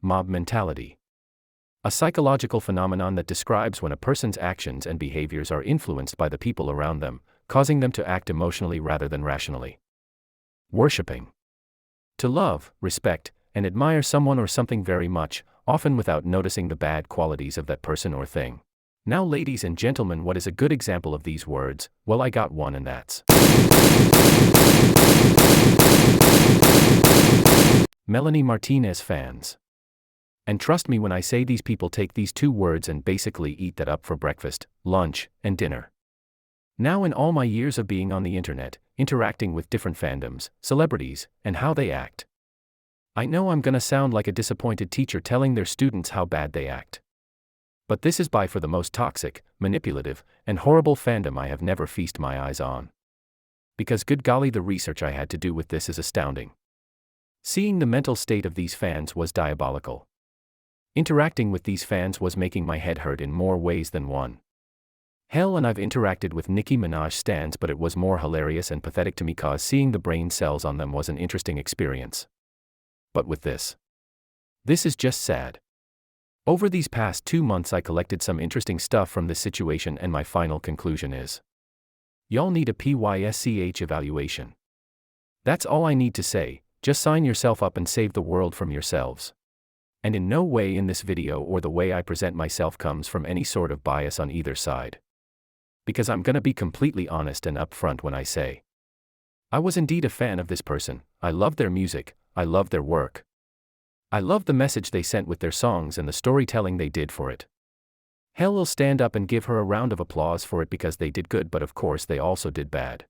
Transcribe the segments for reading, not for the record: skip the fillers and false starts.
Mob mentality. A psychological phenomenon that describes when a person's actions and behaviors are influenced by the people around them, causing them to act emotionally rather than rationally. Worshipping. To love, respect, and admire someone or something very much, often without noticing the bad qualities of that person or thing. Now, ladies and gentlemen, what is a good example of these words? Well, I got one, and that's Melanie Martinez fans. And trust me when I say these people take these two words and basically eat that up for breakfast, lunch, and dinner. Now, in all my years of being on the internet, interacting with different fandoms, celebrities, and how they act, I know I'm gonna sound like a disappointed teacher telling their students how bad they act. But this is by far the most toxic, manipulative, and horrible fandom I have never feasted my eyes on. Because good golly, the research I had to do with this is astounding. Seeing the mental state of these fans was diabolical. Interacting with these fans was making my head hurt in more ways than one. Hell, and I've interacted with Nicki Minaj stans, but it was more hilarious and pathetic to me cause seeing the brain cells on them was an interesting experience. But with this is just sad. Over these past 2 months I collected some interesting stuff from this situation, and my final conclusion is, y'all need a PYSCH evaluation. That's all I need to say. Just sign yourself up and save the world from yourselves. And in no way in this video or the way I present myself comes from any sort of bias on either side. Because I'm gonna be completely honest and upfront when I say, I was indeed a fan of this person. I loved their music, I loved their work. I loved the message they sent with their songs and the storytelling they did for it. Hell, will stand up and give her a round of applause for it because they did good, but of course they also did bad.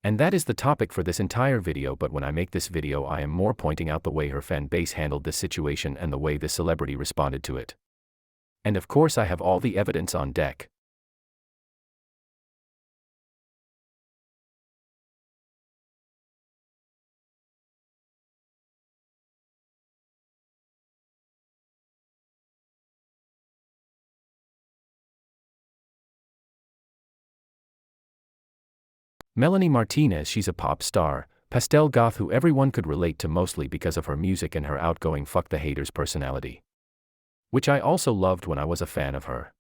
And that is the topic for this entire video, but when I make this video I am more pointing out the way her fan base handled this situation and the way the celebrity responded to it. And of course I have all the evidence on deck. Melanie Martinez, she's a pop star, pastel goth who everyone could relate to mostly because of her music and her outgoing fuck the haters personality. Which I also loved when I was a fan of her.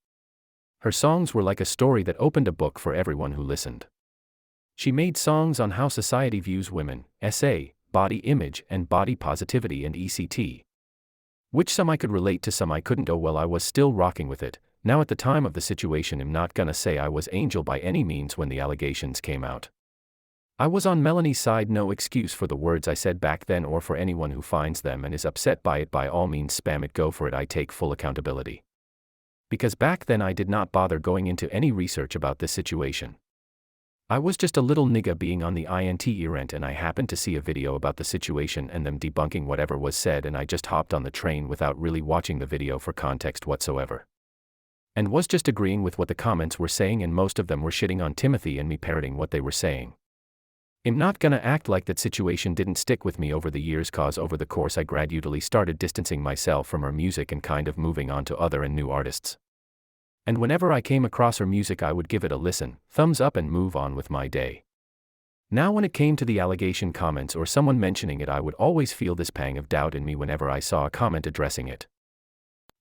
Her songs were like a story that opened a book for everyone who listened. She made songs on how society views women, body image and body positivity and etc. Which some I could relate to, some I couldn't. Oh well, I was still rocking with it. Now at the time of the situation I'm not gonna say I was angel by any means when the allegations came out. I was on Melanie's side, no excuse for the words I said back then, or for anyone who finds them and is upset by it, by all means spam it, go for it, I take full accountability. Because back then I did not bother going into any research about this situation. I was just a little nigga being on the internet and I happened to see a video about the situation and them debunking whatever was said, and I just hopped on the train without really watching the video for context whatsoever. And was just agreeing with what the comments were saying, and most of them were shitting on Timothy and me parroting what they were saying. I'm not gonna act like that situation didn't stick with me over the years, cause over the course I gradually started distancing myself from her music and kind of moving on to other and new artists. And whenever I came across her music I would give it a listen, thumbs up, and move on with my day. Now when it came to the allegation comments or someone mentioning it, I would always feel this pang of doubt in me whenever I saw a comment addressing it,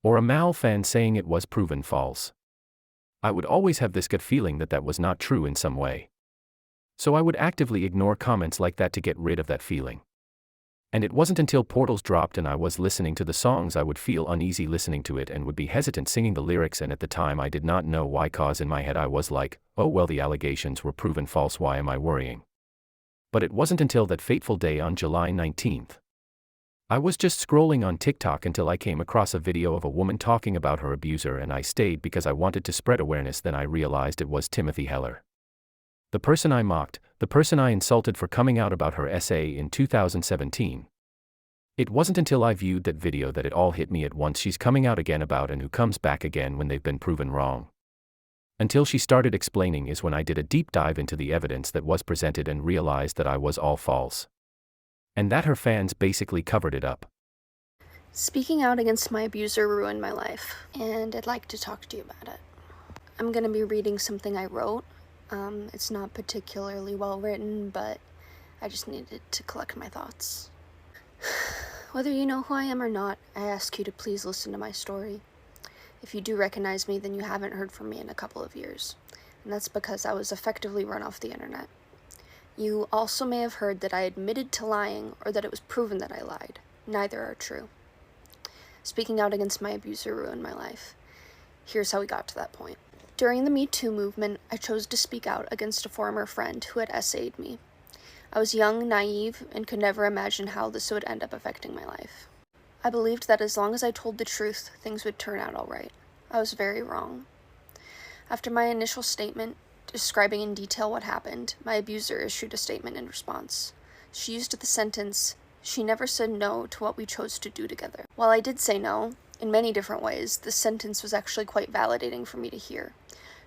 or a Mal fan saying it was proven false. I would always have this gut feeling that that was not true in some way. So I would actively ignore comments like that to get rid of that feeling. And it wasn't until Portals dropped and I was listening to the songs I would feel uneasy listening to it and would be hesitant singing the lyrics, and at the time I did not know why, cause in my head I was like, oh well, the allegations were proven false, why am I worrying? But it wasn't until that fateful day on July 19th. I was just scrolling on TikTok until I came across a video of a woman talking about her abuser, and I stayed because I wanted to spread awareness. Then I realized it was Timothy Heller. The person I mocked, the person I insulted for coming out about her essay in 2017. It wasn't until I viewed that video that it all hit me at once. She's coming out again about, and who comes back again when they've been proven wrong. Until she started explaining is when I did a deep dive into the evidence that was presented and realized that I was all false. And that her fans basically covered it up. Speaking out against my abuser ruined my life, and I'd like to talk to you about it. I'm gonna be reading something I wrote. It's not particularly well written, but I just needed to collect my thoughts. Whether you know who I am or not, I ask you to please listen to my story. If you do recognize me, then you haven't heard from me in a couple of years, and that's because I was effectively run off the internet. You also may have heard that I admitted to lying or that it was proven that I lied. Neither are true. Speaking out against my abuser ruined my life. Here's how we got to that point. During the Me Too movement, I chose to speak out against a former friend who had essayed me. I was young, naive, and could never imagine how this would end up affecting my life. I believed that as long as I told the truth, things would turn out all right. I was very wrong. After my initial statement, describing in detail what happened, my abuser issued a statement in response. She used the sentence, "She never said no to what we chose to do together." While I did say no, in many different ways, this sentence was actually quite validating for me to hear.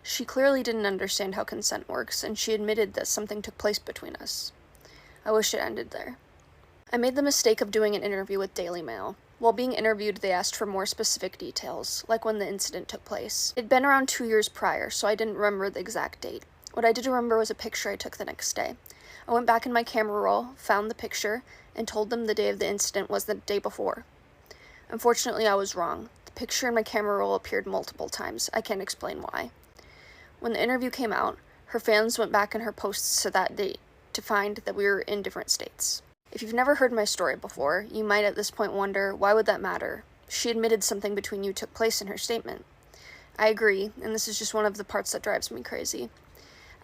She clearly didn't understand how consent works, and she admitted that something took place between us. I wish it ended there. I made the mistake of doing an interview with Daily Mail. While being interviewed, they asked for more specific details, like when the incident took place. It'd been around 2 years prior, so I didn't remember the exact date. What I did remember was a picture I took the next day. I went back in my camera roll, found the picture, and told them the day of the incident was the day before. Unfortunately, I was wrong. The picture in my camera roll appeared multiple times. I can't explain why. When the interview came out, her fans went back in her posts to that date to find that we were in different states. If you've never heard my story before, you might at this point wonder, why would that matter? She admitted something between you took place in her statement. I agree, and this is just one of the parts that drives me crazy.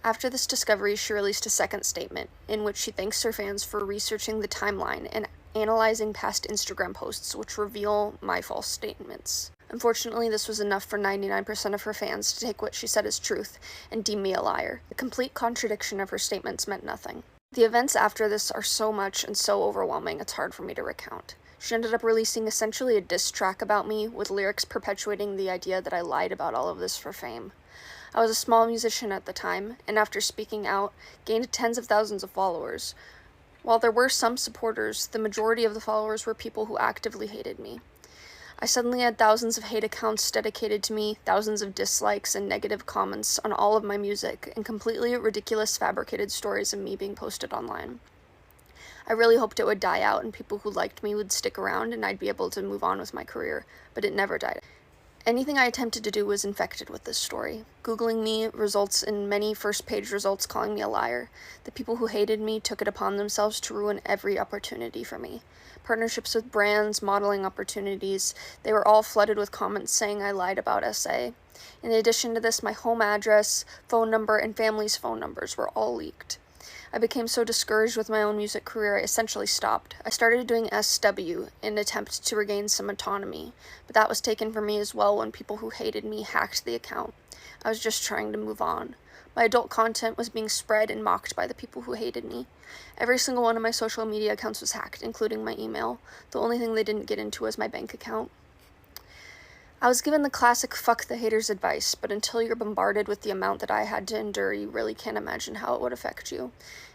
After this discovery, she released a second statement, in which she thanks her fans for researching the timeline and analyzing past Instagram posts which reveal my false statements. Unfortunately, this was enough for 99% of her fans to take what she said as truth and deem me a liar. The complete contradiction of her statements meant nothing. The events after this are so much and so overwhelming, it's hard for me to recount. She ended up releasing essentially a diss track about me, with lyrics perpetuating the idea that I lied about all of this for fame. I was a small musician at the time, and after speaking out, gained tens of thousands of followers. While there were some supporters, the majority of the followers were people who actively hated me. I suddenly had thousands of hate accounts dedicated to me, thousands of dislikes and negative comments on all of my music, and completely ridiculous fabricated stories of me being posted online. I really hoped it would die out and people who liked me would stick around and I'd be able to move on with my career, but it never died. Anything I attempted to do was infected with this story. Googling me results in many first-page results calling me a liar. The people who hated me took it upon themselves to ruin every opportunity for me. Partnerships with brands, modeling opportunities, they were all flooded with comments saying I lied about SA. In addition to this, my home address, phone number, and family's phone numbers were all leaked. I became so discouraged with my own music career, I essentially stopped. I started doing SW in an attempt to regain some autonomy, but that was taken from me as well when people who hated me hacked the account. I was just trying to move on. My adult content was being spread and mocked by the people who hated me. Every single one of my social media accounts was hacked, including my email. The only thing they didn't get into was my bank account. I was given the classic fuck the haters advice, but until you're bombarded with the amount that I had to endure, you really can't imagine how it would affect you.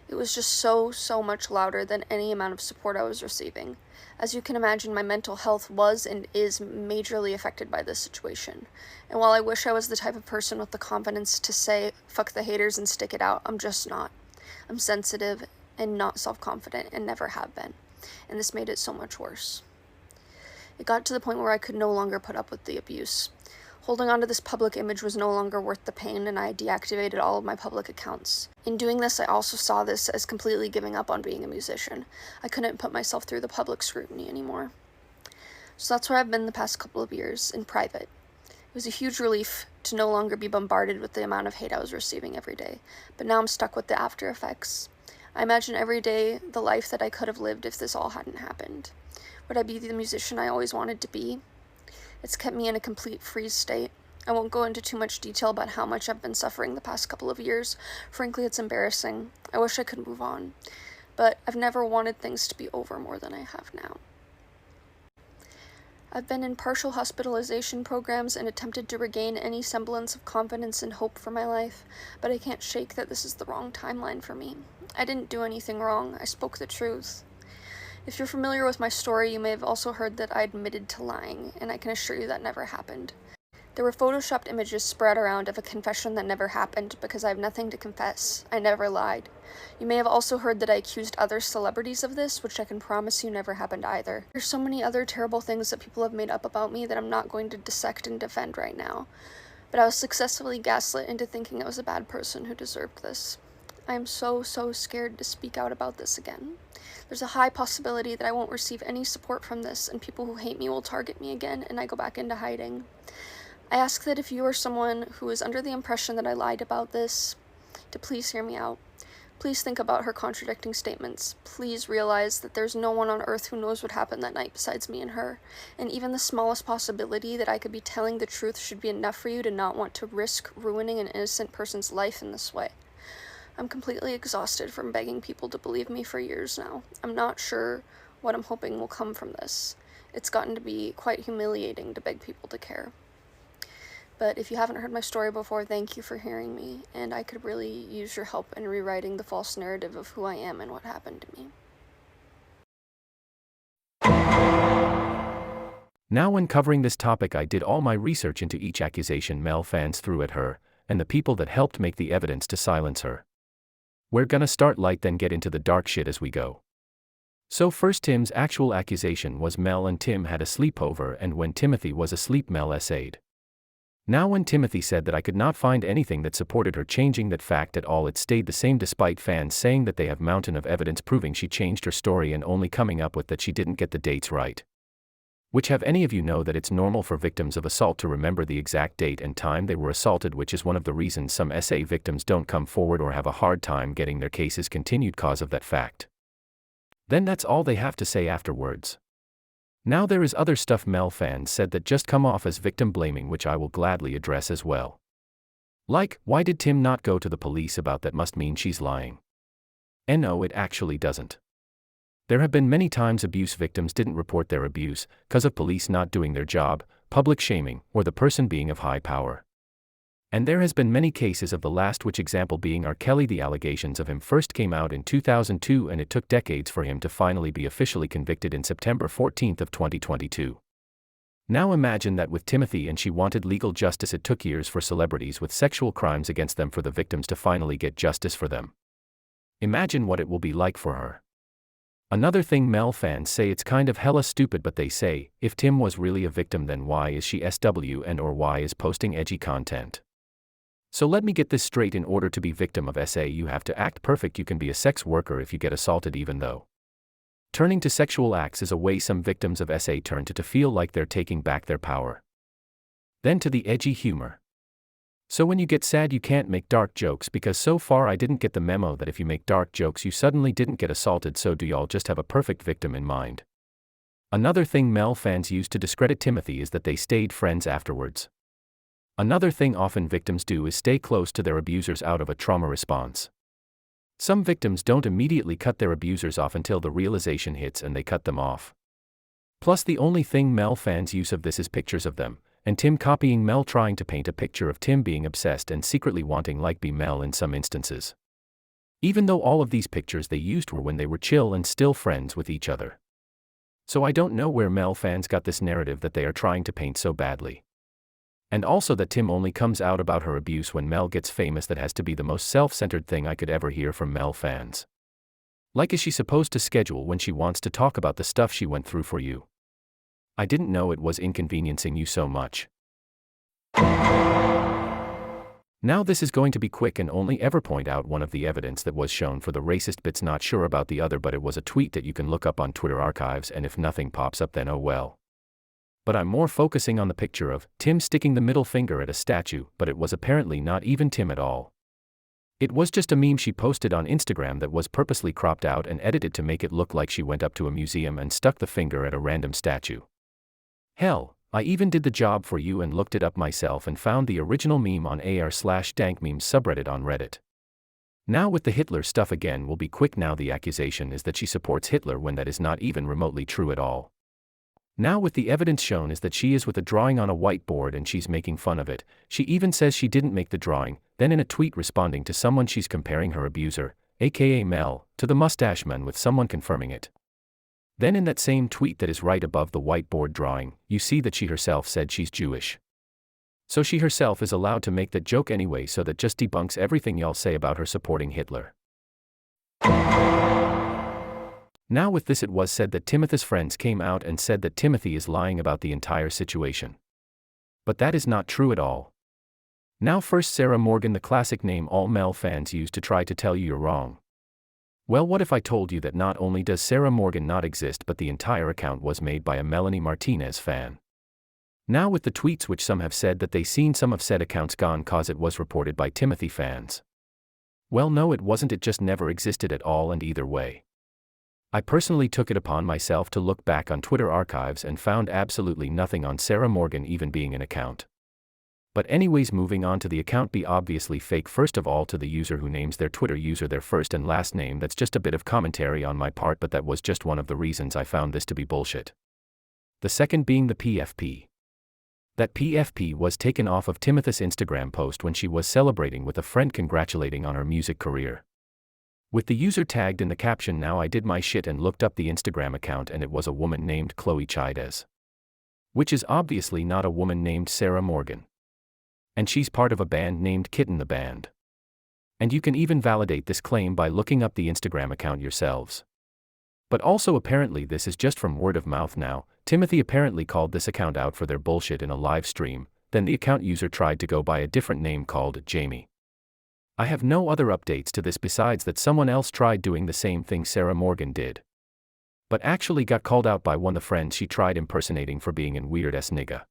It was just so much louder than any amount of support I was receiving. As you can imagine, my mental health was and is majorly affected by this situation. And while I wish I was the type of person with the confidence to say fuck the haters and stick it out, I'm just not. I'm sensitive and not self-confident and never have been. And this made it so much worse. It got to the point where I could no longer put up with the abuse. Holding on to this public image was no longer worth the pain, and I deactivated all of my public accounts. In doing this, I also saw this as completely giving up on being a musician. I couldn't put myself through the public scrutiny anymore. So that's where I've been the past couple of years, in private. It was a huge relief to no longer be bombarded with the amount of hate I was receiving every day, but now I'm stuck with the after effects. I imagine every day the life that I could have lived if this all hadn't happened. Would I be the musician I always wanted to be? It's kept me in a complete freeze state. I won't go into too much detail about how much I've been suffering the past couple of years. Frankly, it's embarrassing. I wish I could move on. But I've never wanted things to be over more than I have now. I've been in partial hospitalization programs and attempted to regain any semblance of confidence and hope for my life, but I can't shake that this is the wrong timeline for me. I didn't do anything wrong. I spoke the truth. If you're familiar with my story, you may have also heard that I admitted to lying, and I can assure you that never happened. There were photoshopped images spread around of a confession that never happened because I have nothing to confess. I never lied. You may have also heard that I accused other celebrities of this, which I can promise you never happened either. There's so many other terrible things that people have made up about me that I'm not going to dissect and defend right now. But I was successfully gaslit into thinking I was a bad person who deserved this. I am so scared to speak out about this again. There's a high possibility that I won't receive any support from this, and people who hate me will target me again, and I go back into hiding. I ask that if you are someone who is under the impression that I lied about this, to please hear me out. Please think about her contradicting statements. Please realize that there's no one on earth who knows what happened that night besides me and her, and even the smallest possibility that I could be telling the truth should be enough for you to not want to risk ruining an innocent person's life in this way. I'm completely exhausted from begging people to believe me for years now. I'm not sure what I'm hoping will come from this. It's gotten to be quite humiliating to beg people to care. But if you haven't heard my story before, thank you for hearing me, and I could really use your help in rewriting the false narrative of who I am and what happened to me. Now when covering this topic, I did all my research into each accusation Mel fans threw at her, and the people that helped make the evidence to silence her. We're gonna start light then get into the dark shit as we go. So first, Tim's actual accusation was Mel and Tim had a sleepover, and when Timothy was asleep Mel essayed. Now when Timothy said that I could not find anything that supported her changing that fact at all, it stayed the same despite fans saying that they have mountain of evidence proving she changed her story and only coming up with that she didn't get the dates right. Which have any of you know that it's normal for victims of assault to remember the exact date and time they were assaulted, which is one of the reasons some SA victims don't come forward or have a hard time getting their cases continued cause of that fact. Then that's all they have to say afterwards. Now there is other stuff Mel fans said that just come off as victim blaming, which I will gladly address as well. Like, why did Tim not go to the police about that? Must mean she's lying. And no, it actually doesn't. There have been many times abuse victims didn't report their abuse, cause of police not doing their job, public shaming, or the person being of high power. And there has been many cases of the last, which example being R. Kelly. The allegations of him first came out in 2002 and it took decades for him to finally be officially convicted in September 14 of 2022. Now imagine that with Timothy, and she wanted legal justice. It took years for celebrities with sexual crimes against them for the victims to finally get justice for them. Imagine what it will be like for her. Another thing Mel fans say, it's kind of hella stupid, but they say, if Tim was really a victim then why is she SW and or why is posting edgy content? So let me get this straight, in order to be victim of SA you have to act perfect. You can be a sex worker if you get assaulted, even though turning to sexual acts is a way some victims of SA turn to feel like they're taking back their power. Then to the edgy humor. So when you get sad you can't make dark jokes, because so far I didn't get the memo that if you make dark jokes you suddenly didn't get assaulted. So do y'all just have a perfect victim in mind? Another thing Mel fans use to discredit Timothy is that they stayed friends afterwards. Another thing often victims do is stay close to their abusers out of a trauma response. Some victims don't immediately cut their abusers off until the realization hits and they cut them off. Plus the only thing Mel fans use of this is pictures of them, and Tim copying Mel, trying to paint a picture of Tim being obsessed and secretly wanting like be Mel in some instances. Even though all of these pictures they used were when they were chill and still friends with each other. So I don't know where Mel fans got this narrative that they are trying to paint so badly. And also that Tim only comes out about her abuse when Mel gets famous. That has to be the most self-centered thing I could ever hear from Mel fans. Like, is she supposed to schedule when she wants to talk about the stuff she went through for you? I didn't know it was inconveniencing you so much. Now this is going to be quick and only ever point out one of the evidence that was shown for the racist bits. Not sure about the other, but it was a tweet that you can look up on Twitter archives, and if nothing pops up then oh well. But I'm more focusing on the picture of Tim sticking the middle finger at a statue, but it was apparently not even Tim at all. It was just a meme she posted on Instagram that was purposely cropped out and edited to make it look like she went up to a museum and stuck the finger at a random statue. Hell, I even did the job for you and looked it up myself and found the original meme on r/dankmemes subreddit on Reddit. Now with the Hitler stuff again, we'll be quick. Now the accusation is that she supports Hitler when that is not even remotely true at all. Now with the evidence shown is that she is with a drawing on a whiteboard and she's making fun of it. She even says she didn't make the drawing. Then in a tweet responding to someone she's comparing her abuser, aka Mel, to the mustache man, with someone confirming it. Then in that same tweet that is right above the whiteboard drawing, you see that she herself said she's Jewish. So she herself is allowed to make that joke anyway, so that just debunks everything y'all say about her supporting Hitler. Now with this, it was said that Timothy's friends came out and said that Timothy is lying about the entire situation. But that is not true at all. Now first, Sarah Morgan, the classic name all Mel fans use to try to tell you you're wrong. Well, what if I told you that not only does Sarah Morgan not exist, but the entire account was made by a Melanie Martinez fan? Now with the tweets, which some have said that they seen some of said accounts gone cause it was reported by Timothy fans. Well, no, it wasn't. It just never existed at all, and either way, I personally took it upon myself to look back on Twitter archives and found absolutely nothing on Sarah Morgan even being an account. But anyways, moving on to the account be obviously fake. First of all, to the user who names their Twitter user their first and last name, that's just a bit of commentary on my part, but that was just one of the reasons I found this to be bullshit. The second being the PFP. That PFP was taken off of Timothy's Instagram post when she was celebrating with a friend congratulating on her music career, with the user tagged in the caption. Now I did my shit and looked up the Instagram account, and it was a woman named Chloe Chides, which is obviously not a woman named Sarah Morgan. And she's part of a band named Kitten the Band. And you can even validate this claim by looking up the Instagram account yourselves. But also apparently this is just from word of mouth now. Timothy apparently called this account out for their bullshit in a live stream, then the account user tried to go by a different name called Jamie. I have no other updates to this besides that someone else tried doing the same thing Sarah Morgan did, but actually got called out by one of the friends she tried impersonating for being an weird-ass nigga.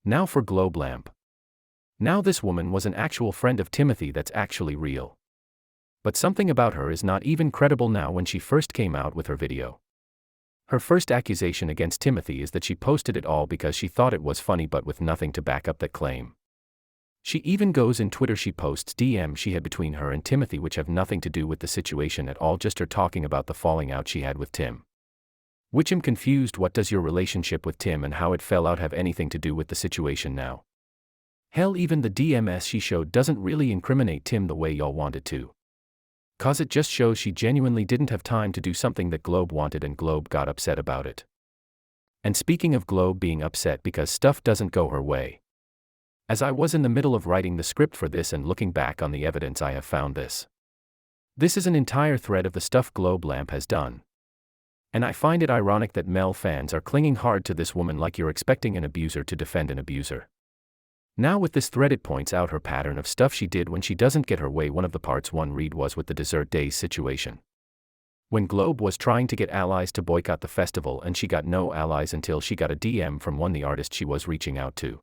Now for Globe Lamp. Now this woman was an actual friend of Timothy that's actually real. But something about her is not even credible now. When she first came out with her video, her first accusation against Timothy is that she posted it all because she thought it was funny, but with nothing to back up that claim. She even goes in Twitter, she posts DMs she had between her and Timothy which have nothing to do with the situation at all, just her talking about the falling out she had with Tim. Which I'm confused, what does your relationship with Tim and how it fell out have anything to do with the situation now? Hell, even the DMs she showed doesn't really incriminate Tim the way y'all want it to. Cause it just shows she genuinely didn't have time to do something that Globe wanted, and Globe got upset about it. And speaking of Globe being upset because stuff doesn't go her way, as I was in the middle of writing the script for this and looking back on the evidence, I have found this. This is an entire thread of the stuff Globe Lamp has done. And I find it ironic that Mel fans are clinging hard to this woman like you're expecting an abuser to defend an abuser. Now with this thread, it points out her pattern of stuff she did when she doesn't get her way. One of the parts one read was with the Dessert Days situation, when Globe was trying to get allies to boycott the festival, and she got no allies until she got a DM from one the artist she was reaching out to.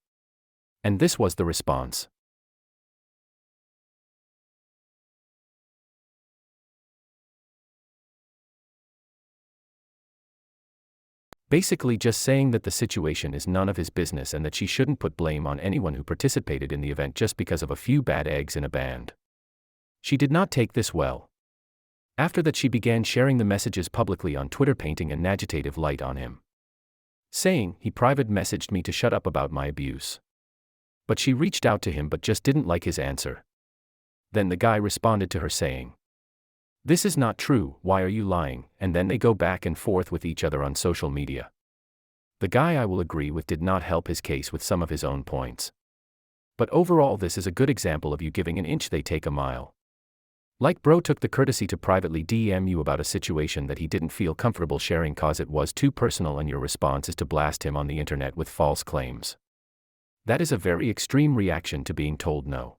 And this was the response. Basically just saying that the situation is none of his business and that she shouldn't put blame on anyone who participated in the event just because of a few bad eggs in a band. She did not take this well. After that, she began sharing the messages publicly on Twitter, painting a negative light on him, saying, "He private messaged me to shut up about my abuse." But she reached out to him but just didn't like his answer. Then the guy responded to her saying, "This is not true, why are you lying?" And then they go back and forth with each other on social media. The guy, I will agree with, did not help his case with some of his own points. But overall this is a good example of you giving an inch they take a mile. Like bro took the courtesy to privately DM you about a situation that he didn't feel comfortable sharing cause it was too personal, and your response is to blast him on the internet with false claims. That is a very extreme reaction to being told no.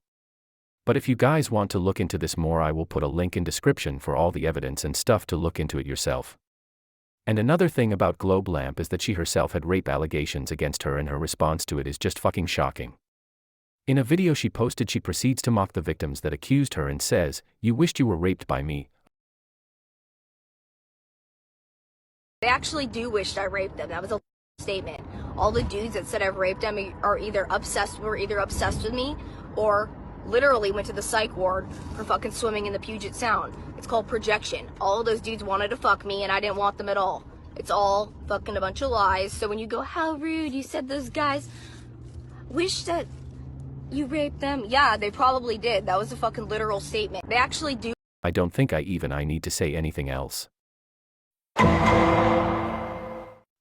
But if you guys want to look into this more, I will put a link in description for all the evidence and stuff to look into it yourself. And another thing about Globe Lamp is that she herself had rape allegations against her, and her response to it is just fucking shocking. In a video she posted, she proceeds to mock the victims that accused her and says, "You wished you were raped by me." They actually do wish I raped them. That was a statement. All the dudes that said I've raped them were either obsessed with me or literally went to the psych ward for fucking swimming in the Puget Sound. It's called projection. All of those dudes wanted to fuck me and I didn't want them at all. It's all fucking a bunch of lies. So when you go, "How rude, you said those guys wish that you raped them," yeah, they probably did. That was a fucking literal statement. They actually do. I don't think I need to say anything else.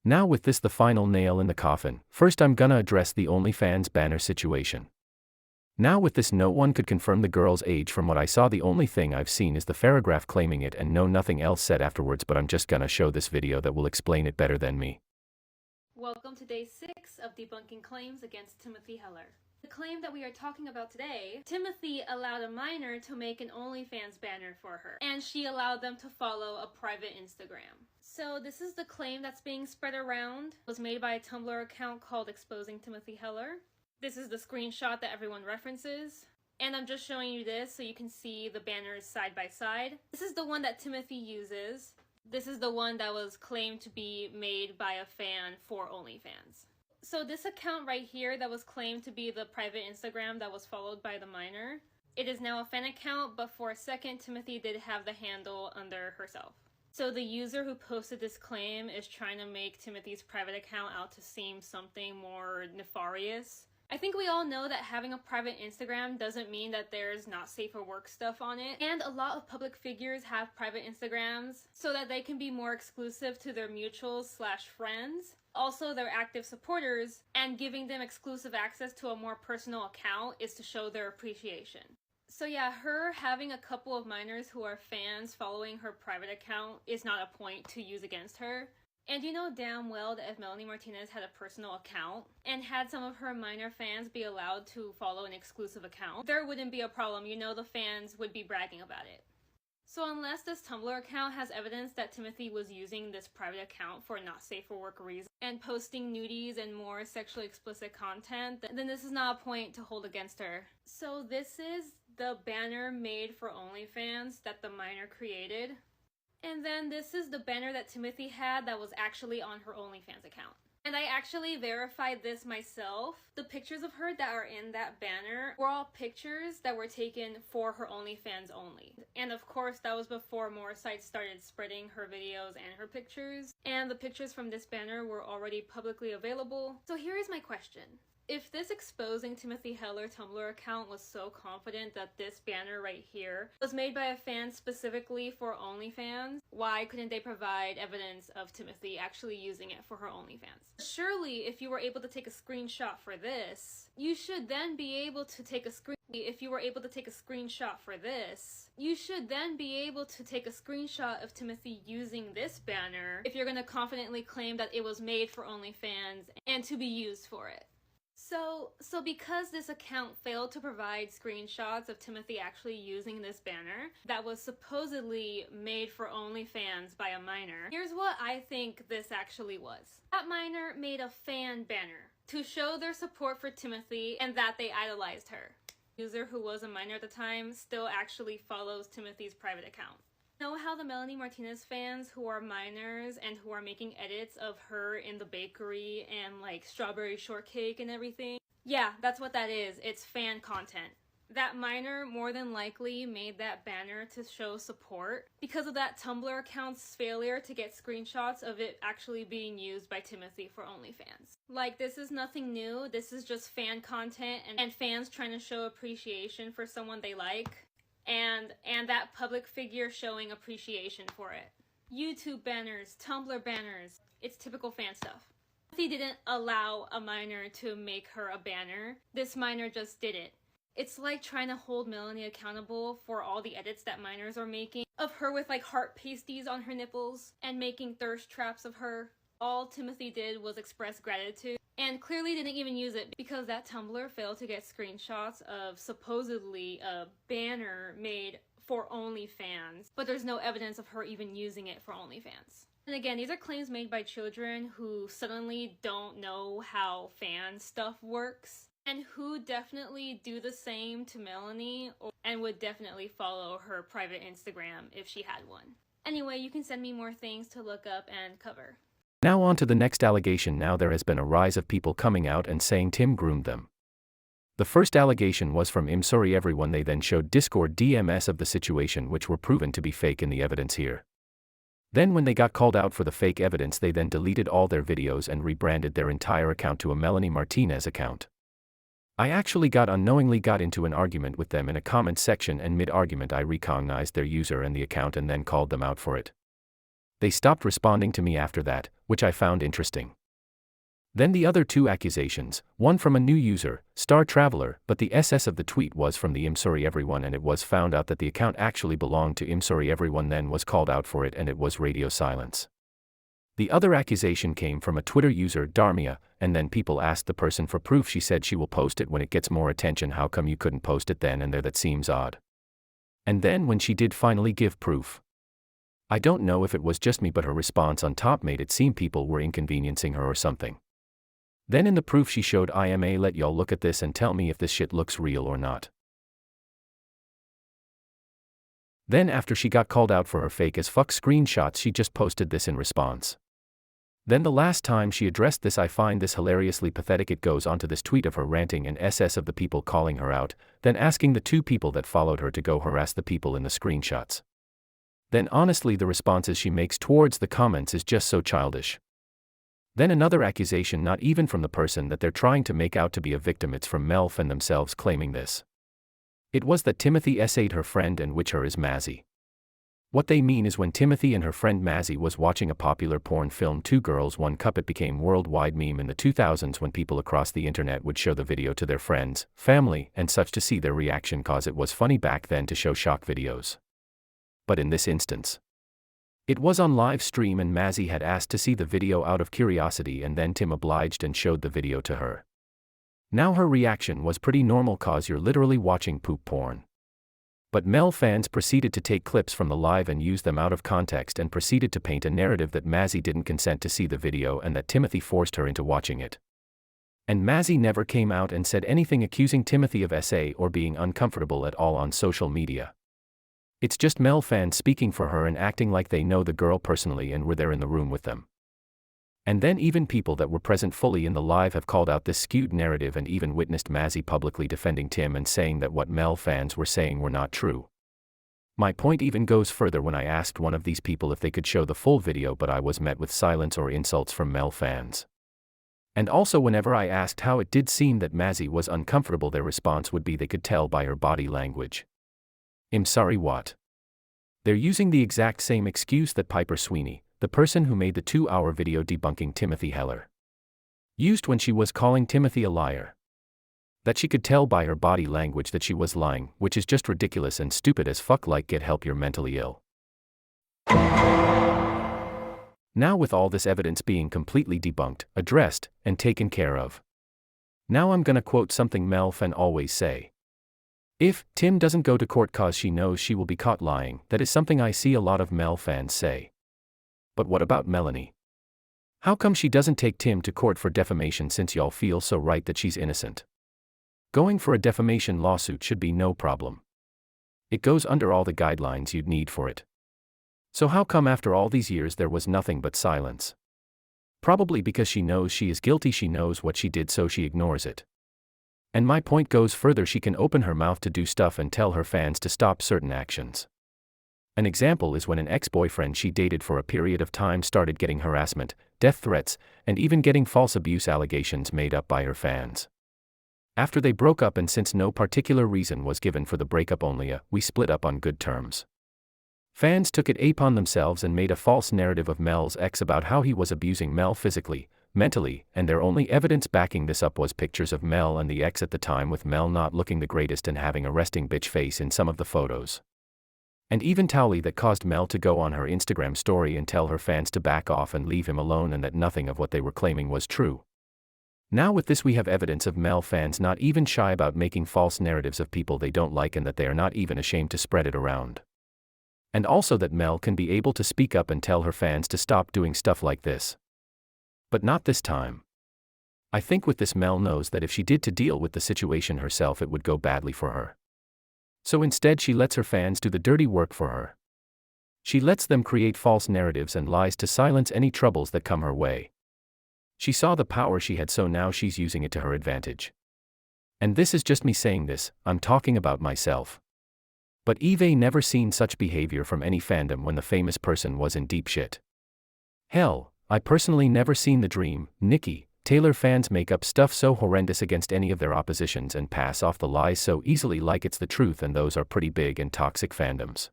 Now with this the final nail in the coffin, first I'm gonna address the OnlyFans banner situation. Now with this no one could confirm the girl's age from what I saw. The only thing I've seen is the paragraph claiming it and nothing else said afterwards, but I'm just gonna show this video that will explain it better than me. Welcome to day 6 of debunking claims against Timothy Heller. The claim that we are talking about today, Timothy allowed a minor to make an OnlyFans banner for her, and she allowed them to follow a private Instagram. So this is the claim that's being spread around. It was made by a Tumblr account called Exposing Timothy Heller. This is the screenshot that everyone references. And I'm just showing you this so you can see the banners side by side. This is the one that Timothy uses. This is the one that was claimed to be made by a fan for OnlyFans. So this account right here that was claimed to be the private Instagram that was followed by the minor, it is now a fan account, but for a second Timothy did have the handle under herself. So the user who posted this claim is trying to make Timothy's private account out to seem something more nefarious. I think we all know that having a private Instagram doesn't mean that there's not safe for work stuff on it. And a lot of public figures have private Instagrams so that they can be more exclusive to their mutuals/friends, also their active supporters, and giving them exclusive access to a more personal account is to show their appreciation. So yeah, her having a couple of minors who are fans following her private account is not a point to use against her. And you know damn well that if Melanie Martinez had a personal account and had some of her minor fans be allowed to follow an exclusive account, there wouldn't be a problem. You know the fans would be bragging about it. So unless this Tumblr account has evidence that Timothy was using this private account for not safe for work reasons and posting nudies and more sexually explicit content, then this is not a point to hold against her. So this is the banner made for OnlyFans that the minor created. And then this is the banner that Timothy had that was actually on her OnlyFans account. And I actually verified this myself. The pictures of her that are in that banner were all pictures that were taken for her OnlyFans only. And of course, that was before more sites started spreading her videos and her pictures. And the pictures from this banner were already publicly available. So here is my question. If this Exposing Timothy Heller Tumblr account was so confident that this banner right here was made by a fan specifically for OnlyFans, why couldn't they provide evidence of Timothy actually using it for her OnlyFans? Surely, if you were able to take a screenshot for this, you should then be able to take a screenshot of Timothy using this banner if you're going to confidently claim that it was made for OnlyFans and to be used for it. So because this account failed to provide screenshots of Timothy actually using this banner that was supposedly made for OnlyFans by a minor, here's what I think this actually was. That minor made a fan banner to show their support for Timothy and that they idolized her. The user, who was a minor at the time, still actually follows Timothy's private account. Know how the Melanie Martinez fans who are minors and who are making edits of her in the bakery and like strawberry shortcake and everything? Yeah, that's what that is. It's fan content. That minor more than likely made that banner to show support because of that Tumblr account's failure to get screenshots of it actually being used by Timothy for OnlyFans. Like, this is nothing new. This is just fan content and fans trying to show appreciation for someone they like. And that public figure showing appreciation for it. YouTube banners, Tumblr banners, it's typical fan stuff. Timothy didn't allow a minor to make her a banner. This minor just did it. It's like trying to hold Melanie accountable for all the edits that minors are making of her with like heart pasties on her nipples and making thirst traps of her. All Timothy did was express gratitude and clearly didn't even use it because that Tumblr failed to get screenshots of supposedly a banner made for OnlyFans, but there's no evidence of her even using it for OnlyFans. And again, these are claims made by children who suddenly don't know how fan stuff works and who definitely do the same to Melanie and would definitely follow her private Instagram if she had one. Anyway, you can send me more things to look up and cover. Now on to the next allegation. Now there has been a rise of people coming out and saying Tim groomed them. The first allegation was from Sorry Everyone. They then showed Discord DMs of the situation which were proven to be fake in the evidence here. Then when they got called out for the fake evidence, they then deleted all their videos and rebranded their entire account to a Melanie Martinez account. I actually unknowingly got into an argument with them in a comment section, and mid-argument I recognized their user and the account and then called them out for it. They stopped responding to me after that, which I found interesting. Then the other two accusations, one from a new user, Star Traveler, but the SS of the tweet was from the Sorry Everyone, and it was found out that the account actually belonged to Sorry Everyone, then was called out for it, and it was radio silence. The other accusation came from a Twitter user, Darmia, and then people asked the person for proof. She said she will post it when it gets more attention. How come you couldn't post it then and there? That seems odd. And then when she did finally give proof, I don't know if it was just me, but her response on top made it seem people were inconveniencing her or something. Then in the proof she showed, IMA, let y'all look at this and tell me if this shit looks real or not. Then after she got called out for her fake as fuck screenshots, she just posted this in response. Then the last time she addressed this, I find this hilariously pathetic. It goes onto this tweet of her ranting and SS of the people calling her out, then asking the two people that followed her to go harass the people in the screenshots. Then honestly the responses she makes towards the comments is just so childish. Then another accusation, not even from the person that they're trying to make out to be a victim, it's from Melf and themselves claiming this. It was that Timothy SA'd her friend, and which her is Mazzy. What they mean is when Timothy and her friend Mazzy was watching a popular porn film, Two Girls, One Cup, it became worldwide meme in the 2000s when people across the internet would show the video to their friends, family, and such to see their reaction, cause it was funny back then to show shock videos. But in this instance, it was on live stream and Mazzy had asked to see the video out of curiosity, and then Tim obliged and showed the video to her. Now her reaction was pretty normal, cause you're literally watching poop porn. But Mel fans proceeded to take clips from the live and use them out of context and proceeded to paint a narrative that Mazzy didn't consent to see the video and that Timothy forced her into watching it. And Mazzy never came out and said anything accusing Timothy of SA or being uncomfortable at all on social media. It's just Mel fans speaking for her and acting like they know the girl personally and were there in the room with them. And then even people that were present fully in the live have called out this skewed narrative and even witnessed Mazzy publicly defending Tim and saying that what Mel fans were saying were not true. My point even goes further when I asked one of these people if they could show the full video, but I was met with silence or insults from Mel fans. And also whenever I asked how it did seem that Mazzy was uncomfortable, their response would be they could tell by her body language. I'm sorry, what? They're using the exact same excuse that Piper Sweeney, the person who made the 2-hour video debunking Timothy Heller, used when she was calling Timothy a liar. That she could tell by her body language that she was lying, which is just ridiculous and stupid as fuck. Like, get help, you're mentally ill. Now with all this evidence being completely debunked, addressed, and taken care of, now I'm gonna quote something Mel fan always say. If Tim doesn't go to court cause she knows she will be caught lying, that is something I see a lot of Mel fans say. But what about Melanie? How come she doesn't take Tim to court for defamation, since y'all feel so right that she's innocent? Going for a defamation lawsuit should be no problem. It goes under all the guidelines you'd need for it. So how come after all these years there was nothing but silence? Probably because she knows she is guilty, she knows what she did, so she ignores it. And my point goes further, she can open her mouth to do stuff and tell her fans to stop certain actions. An example is when an ex-boyfriend she dated for a period of time started getting harassment, death threats, and even getting false abuse allegations made up by her fans. After they broke up, and since no particular reason was given for the breakup, only we split up on good terms, fans took it upon themselves and made a false narrative of Mel's ex about how he was abusing Mel physically, mentally, and their only evidence backing this up was pictures of Mel and the ex at the time, with Mel not looking the greatest and having a resting bitch face in some of the photos. And even Towley that caused Mel to go on her Instagram story and tell her fans to back off and leave him alone, and that nothing of what they were claiming was true. Now with this we have evidence of Mel fans not even shy about making false narratives of people they don't like, and that they are not even ashamed to spread it around. And also that Mel can be able to speak up and tell her fans to stop doing stuff like this. But not this time. I think with this Mel knows that if she did to deal with the situation herself it would go badly for her. So instead she lets her fans do the dirty work for her. She lets them create false narratives and lies to silence any troubles that come her way. She saw the power she had, so now she's using it to her advantage. And this is just me saying this, I'm talking about myself. But Eve never seen such behavior from any fandom when the famous person was in deep shit. Hell, I personally never seen the Dream, Nikki, Taylor fans make up stuff so horrendous against any of their oppositions and pass off the lies so easily like it's the truth, and those are pretty big and toxic fandoms.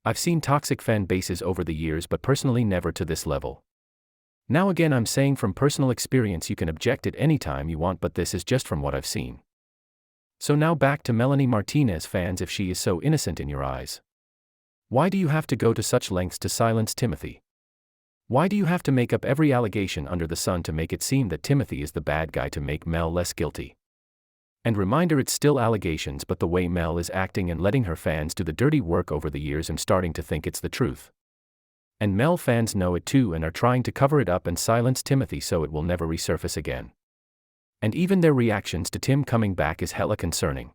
I've seen toxic fan bases over the years, but personally never to this level. Now again, I'm saying from personal experience, you can object at any time you want, but this is just from what I've seen. So now back to Melanie Martinez fans. If she is so innocent in your eyes, why do you have to go to such lengths to silence Timothy? Why do you have to make up every allegation under the sun to make it seem that Timothy is the bad guy to make Mel less guilty? And reminder, it's still allegations, but the way Mel is acting and letting her fans do the dirty work over the years, I'm starting to think it's the truth. And Mel fans know it too and are trying to cover it up and silence Timothy so it will never resurface again. And even their reactions to Tim coming back is hella concerning.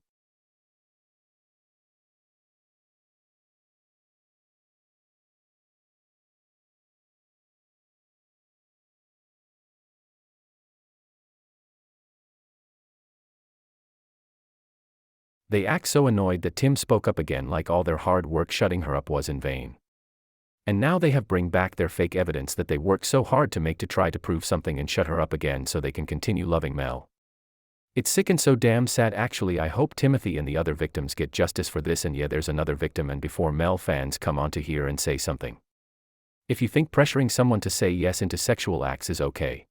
They act so annoyed that Tim spoke up again, like all their hard work shutting her up was in vain. And now they have bring back their fake evidence that they worked so hard to make to try to prove something and shut her up again so they can continue loving Mel. It's sick and so damn sad actually. I hope Timothy and the other victims get justice for this. And yeah, there's another victim. And before Mel fans come onto here and say something, if you think pressuring someone to say yes into sexual acts is okay,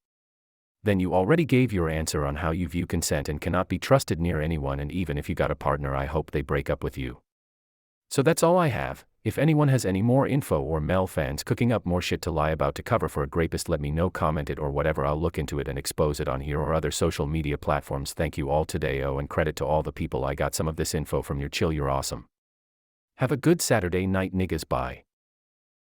then you already gave your answer on how you view consent and cannot be trusted near anyone. And even if you got a partner, I hope they break up with you. So that's all I have. If anyone has any more info or Mel fans cooking up more shit to lie about to cover for a rapist, let me know, comment it or whatever. I'll look into it and expose it on here or other social media platforms. Thank you all today. Oh, and credit to all the people I got some of this info from. Your chill, you're awesome. Have a good Saturday night, niggas. Bye.